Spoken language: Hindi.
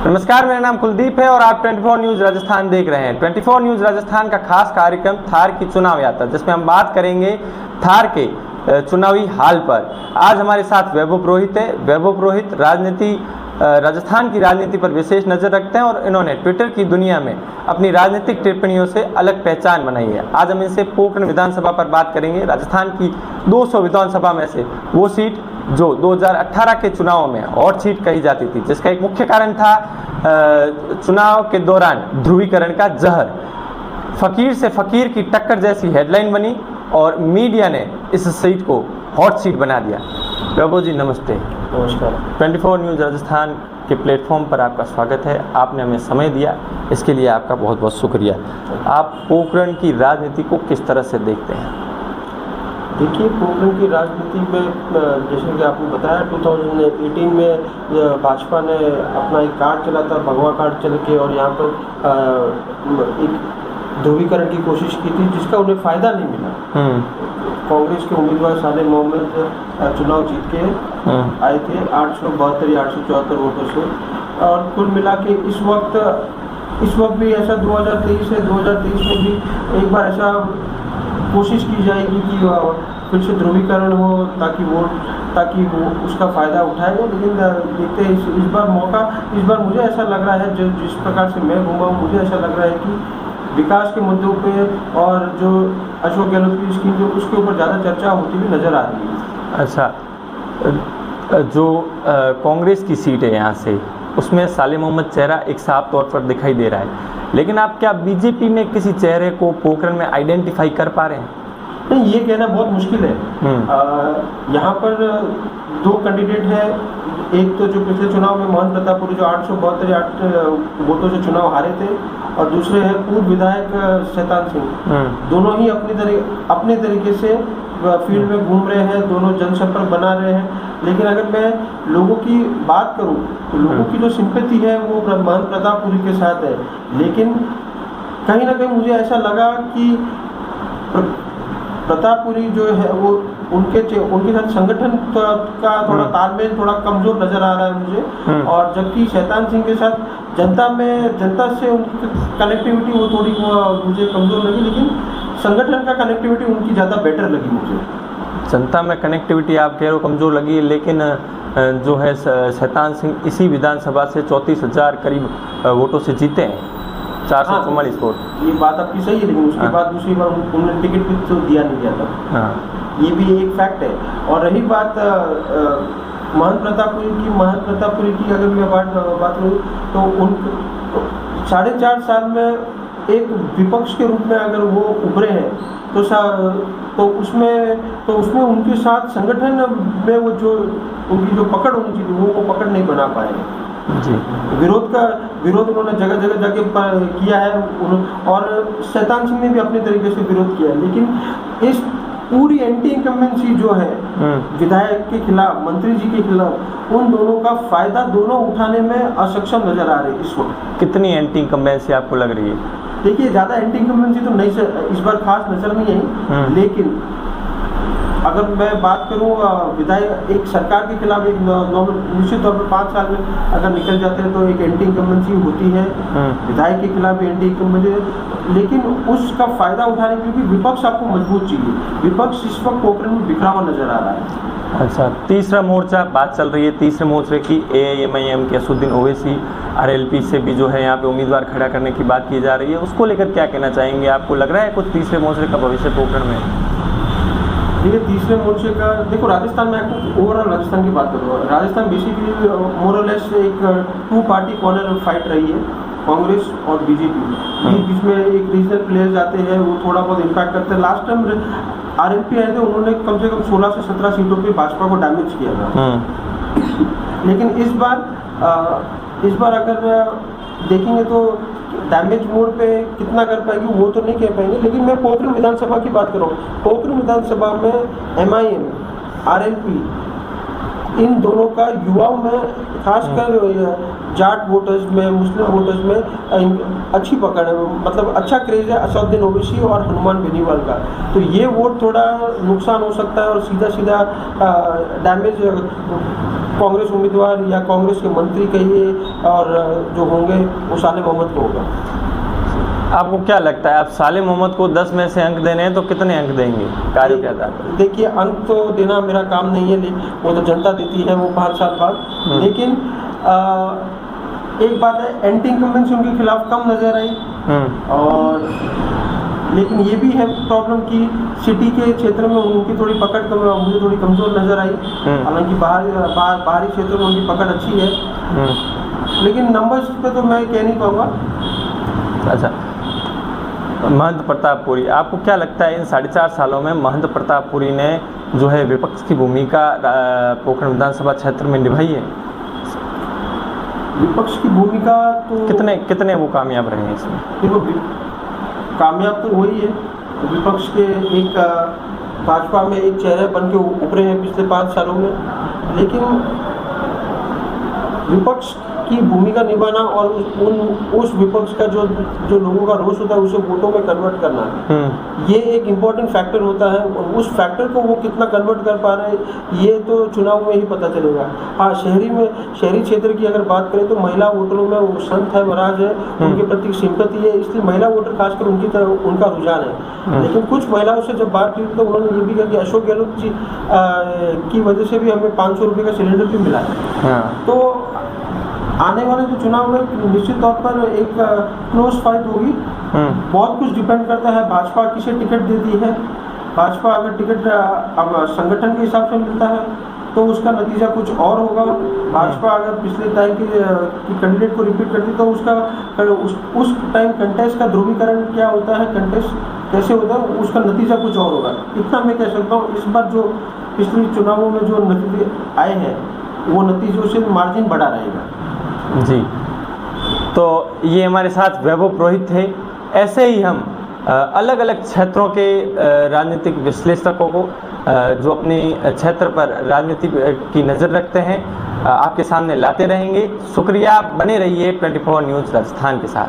नमस्कार, मेरा नाम कुलदीप है और आप 24 न्यूज़ राजस्थान देख रहे हैं। 24 न्यूज़ राजस्थान का खास कार्यक्रम थार की चुनाव यात्रा, जिसमें हम बात करेंगे थार के चुनावी हाल पर। आज हमारे साथ वैभव पुरोहित है। वैभव पुरोहित राजस्थान की राजनीति पर विशेष नज़र रखते हैं और इन्होंने ट्विटर की दुनिया में अपनी राजनीतिक टिप्पणियों से अलग पहचान बनाई है। आज हम इनसे पोखरण विधानसभा पर बात करेंगे। राजस्थान की 200 विधानसभा में से वो सीट जो 2018 के चुनाव में हॉट सीट कही जाती थी, जिसका एक मुख्य कारण था चुनाव के दौरान ध्रुवीकरण का जहर। फकीर से फकीर की टक्कर जैसी हेडलाइन बनी और मीडिया ने इस सीट को हॉट सीट बना दिया। वैभव जी नमस्ते। नमस्कार। 24 न्यूज़ राजस्थान के प्लेटफॉर्म पर आपका स्वागत है। आपने हमें समय दिया, इसके लिए आपका बहुत बहुत शुक्रिया। आप पोखरण की राजनीति को किस तरह से देखते हैं? देखिए, पोखरण की राजनीति में जैसे कि आपने बताया 2018 में भाजपा ने अपना एक कार्ड चला था, भगवा कार्ड चल के, और यहाँ पर एक ध्रुवीकरण की कोशिश की थी जिसका उन्हें फ़ायदा नहीं मिला। कांग्रेस के उम्मीदवार सालेह मोहम्मद चुनाव जीत के आए थे 872 या 874 वोटों से, और कुल मिला के इस वक्त भी ऐसा 2023 है, 2023 में भी एक बार ऐसा कोशिश की जाएगी कि फिर से ध्रुवीकरण हो ताकि वो उसका फ़ायदा उठाएगा। लेकिन देखते हैं इस बार मुझे ऐसा लग रहा है, जो जिस प्रकार से मैं घूमा हूँ, मुझे ऐसा लग रहा है कि विकास के मुद्दों पे और जो अशोक गहलोत की स्कीम जो उसके ऊपर ज़्यादा चर्चा होती हुई नज़र आ रही है। अच्छा, जो कांग्रेस की सीट है यहाँ से, उसमें सालेह मोहम्मद चेहरा एक साफ तौर पर दिखाई दे रहा है, लेकिन आप क्या बीजेपी में किसी चेहरे को पोखरण में आइडेंटिफाई कर पा रहे हैं? नहीं, ये कहना बहुत मुश्किल है। यहाँ पर दो कैंडिडेट है। एक तो जो पिछले चुनाव में मोहन प्रतापपुरी जो 872 वोटों से चुनाव हारे थे, और दूसरे हैं पूर्व विधायक शैतान सिंह। दोनों ही अपने तरीके से फील्ड में घूम रहे हैं, दोनों जनसंपर्क बना रहे हैं। लेकिन अगर मैं लोगों की बात करूं तो लोगों की जो सिंपैथी है वो मोहन प्रतापपुरी के साथ है। लेकिन कहीं ना कहीं मुझे ऐसा लगा कि प्रतापपुरी जो है वो उनके साथ संगठन का थोड़ा तालमेल थोड़ा कमजोर नजर आ रहा है मुझे, और जबकि शैतान सिंह के साथ जनता से उनकी कनेक्टिविटी वो थोड़ी मुझे कमजोर लगी, लेकिन संगठन का कनेक्टिविटी उनकी ज़्यादा बेटर लगी मुझे। जनता में कनेक्टिविटी आप कह रहे हो कमजोर लगी, लेकिन जो है शैतान सिंह इसी विधानसभा से 34,000 करीब वोटों से जीते हैं, 444 वोट। ये बात आपकी सही है, लेकिन उसके बाद दूसरी बार उन्होंने टिकट भी तो दिया नहीं गया था। ये भी एक फैक्ट है। और रही बात मोहन प्रतापपुरी की अगर मैं बात करूँ तो उन 4.5 साल में एक विपक्ष के रूप में अगर वो उभरे हैं तो उसमें उनके साथ संगठन में वो जो उनकी जो पकड़ होनी चाहिए वो पकड़ नहीं बना पाए जी। विरोध उन्होंने जगह जगह जाके किया है, और शैतान सिंह ने भी अपने तरीके से विरोध किया है। लेकिन इस पूरी एंटी इनकम्बेंसी जो है विधायक के खिलाफ, मंत्री जी के खिलाफ, उन दोनों का फायदा दोनों उठाने में असक्षम नजर आ रही है इस वक्त। कितनी एंटी इनकम्बेंसी आपको लग रही है? देखिए, ज़्यादा एंटी इनकम्बेंसी तो नहीं इस बार खास नजर नहीं आई, लेकिन अगर मैं बात करूँ विधायक एक सरकार के खिलाफ एक निश्चित तौर पर 5 साल में अगर निकल जाते हैं तो एक एंटी इनकम्बेंसी होती है। विधायक के खिलाफ भी एंटी इनकम्बेंसी, लेकिन उसका फायदा उठाने के लिए विपक्ष आपको मजबूत चाहिए। विपक्ष इस वक्त पोखरण में बिखरा हुआ नजर आ रहा है। अच्छा, तीसरा मोर्चा बात चल रही है, तीसरे मोर्चे की AIMIM के असुद्दीन ओवैसी RLP से भी जो है यहाँ पे उम्मीदवार खड़ा करने की बात की जा रही है, उसको लेकर क्या कहना चाहेंगे? आपको लग रहा है कुछ तीसरे मोर्चे का भविष्य पोखरण में? देखिए, तीसरे मोर्चे का देखो, राजस्थान में आपको ओवरऑल राजस्थान की बात करूँगा। राजस्थान बेसिकली मोरलेस एक 2 पार्टी कॉर्नर फाइट रही है, कांग्रेस और बीजेपी। बीच में एक रीजनल प्लेयर्स आते हैं, वो थोड़ा बहुत इम्पैक्ट करते हैं। लास्ट टाइम RLP आए थे, उन्होंने कम से कम 16 से 17 सीटों पे भाजपा को डैमेज किया था। लेकिन इस बार अगर देखेंगे तो डैमेज मोड पे कितना कर पाएगी वो तो नहीं कह पाएंगे। लेकिन मैं पोखरण विधानसभा की बात कर रहा हूँ। पोखरण विधानसभा में MIM, RLP, इन दोनों का युवाओं में खासकर जाट वोटर्स में, मुस्लिम वोटर्स में अच्छी पकड़ है, मतलब अच्छा क्रेज है असदुद्दीन ओवैसी और हनुमान बेनीवाल का। तो ये वोट थोड़ा नुकसान हो सकता है और सीधा सीधा डैमेज कांग्रेस उम्मीदवार या कांग्रेस के मंत्री कहिए और जो होंगे वो साले मोहम्मद को होगा। आपको क्या लगता है, आप साले मोहम्मद को 10 में से अंक देने हैं तो कितने अंक देंगे कार्य के आधार पर? देखिए, अंक तो देना मेरा काम नहीं है, वो तो जनता देती है वो 5 साल बाद। लेकिन एक बात है, एंटी इनकम्बेंसी उनके खिलाफ कम नजर आई। और लेकिन ये भी है प्रॉब्लम कि सिटी के क्षेत्र में उनकी थोड़ी पकड़ मुझे थोड़ी कमजोर नजर आई। हालांकि बाहरी क्षेत्रों में उनकी पकड़ अच्छी है, लेकिन नंबर्स पे तो मैं कह नहीं पाऊंगा। अच्छा, महंत प्रतापपुरी, आपको क्या लगता है इन 4.5 सालों में महंत प्रतापपुरी ने जो है विपक्ष की भूमिका पोखरण विधानसभा क्षेत्र में निभाई है? विपक्ष की भूमिका तो कितने वो कामयाब रहे हैं इसमें? देखो, कामयाब तो वही है, विपक्ष के एक भाजपा में एक चेहरे बन के उभरे हैं पिछले 5 सालों में। लेकिन विपक्ष की भूमिका निभाना और उस विपक्ष का जो लोगों का रोष होता है उसे वोटों में कन्वर्ट करना, ये एक इम्पॉर्टेंट फैक्टर होता है। और उस फैक्टर को वो कितना कन्वर्ट कर पा रहे हैं ये तो चुनाव में ही पता चलेगा। हाँ, शहरी क्षेत्र की अगर बात करें तो महिला वोटरों में वो संत है, महाराज है, उनके प्रति सिंपैथी है, इसलिए महिला वोटर खासकर उनकी तरफ उनका रुझान है। लेकिन कुछ महिलाओं से जब बात की तो उन्होंने ये भी कहा कि अशोक गहलोत जी की वजह से भी हमें 500 रुपये का सिलेंडर भी मिला है। तो आने वाले जो चुनाव में निश्चित तौर पर एक क्लोज फाइट होगी। बहुत कुछ डिपेंड करता है भाजपा किसे टिकट देती है। भाजपा अगर टिकट अब संगठन के हिसाब से मिलता है तो उसका नतीजा कुछ और होगा। भाजपा अगर पिछले टाइम की कैंडिडेट को रिपीट करती तो उस टाइम कंटेस्ट का ध्रुवीकरण क्या होता है, कंटेस्ट कैसे होता है, उसका नतीजा कुछ और होगा। इतना मैं कह सकता हूँ। इस बार जो पिछले चुनावों में जो नतीजे आए हैं वो नतीजों से मार्जिन बढ़ा रहेगा। जी, तो ये हमारे साथ वैभव पुरोहित थे। ऐसे ही हम अलग अलग क्षेत्रों के राजनीतिक विश्लेषकों को जो अपने क्षेत्र पर राजनीति की नज़र रखते हैं आपके सामने लाते रहेंगे। शुक्रिया, बने रहिए 24 न्यूज़ राजस्थान के साथ।